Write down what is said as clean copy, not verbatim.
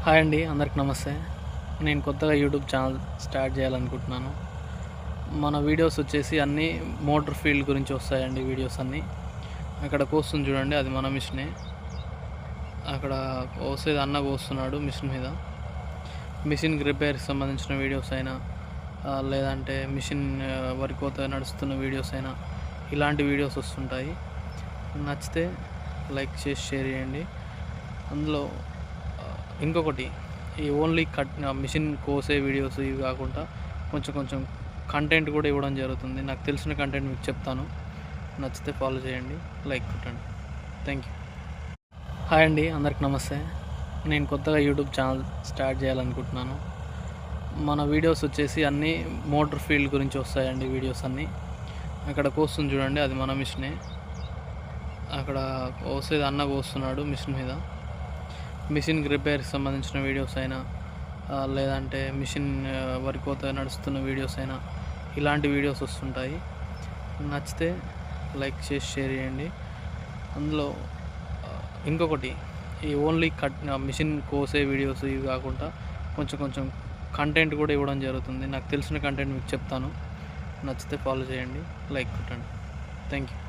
Hi అండి, అందరికి నమస్తే. నేను కొత్తగా యూట్యూబ్ ఛానల్ స్టార్ట్ చేయాలనుకుంటున్నాను. మన వీడియోస్ వచ్చేసి అన్నీ మోటార్ ఫీల్డ్ గురించి వస్తాయండి. వీడియోస్ అన్నీ అక్కడ కోస్తుంది చూడండి, అది మన మిషనే. అక్కడ కోసేది అన్న కోస్తున్నాడు మిషన్ మీద. మిషన్కి రిపేర్కి సంబంధించిన వీడియోస్ అయినా లేదంటే మిషన్ వరికోత నడుస్తున్న వీడియోస్ అయినా ఇలాంటి వీడియోస్ వస్తుంటాయి. నచ్చితే లైక్ చేసి షేర్ చేయండి. అందులో ఇంకొకటి, ఈ ఓన్లీ మిషన్ కోసే వీడియోస్ ఇవి కాకుండా కొంచెం కంటెంట్ కూడా ఇవ్వడం జరుగుతుంది. నాకు తెలిసిన కంటెంట్ మీకు చెప్తాను. నచ్చితే ఫాలో చేయండి, లైక్ కొట్టండి. Thank you. హాయ్ అండి, అందరికి నమస్తే. నేను కొత్తగా యూట్యూబ్ ఛానల్ స్టార్ట్ చేయాలనుకుంటున్నాను. మన వీడియోస్ వచ్చేసి అన్నీ మోటార్ ఫీల్డ్ గురించి వస్తాయండి. వీడియోస్ అన్నీ అక్కడ కోస్తుంది చూడండి, అది మన మిషనే. అక్కడ కోసేది అన్న కోస్తున్నాడు మిషన్ మీద. మిషన్కి రిపేర్కి సంబంధించిన వీడియోస్ అయినా లేదంటే మిషన్ వరికోత నడుస్తున్న వీడియోస్ అయినా ఇలాంటి వీడియోస్ వస్తుంటాయి. నచ్చితే లైక్ చేసి షేర్ చేయండి. అందులో ఇంకొకటి, ఈ ఓన్లీ మిషన్ కోసే వీడియోస్ ఇవి కాకుండా కొంచెం కంటెంట్ కూడా ఇవ్వడం జరుగుతుంది. నాకు తెలిసిన కంటెంట్ మీకు చెప్తాను. నచ్చితే ఫాలో చేయండి, లైక్ కొట్టండి. Thank you.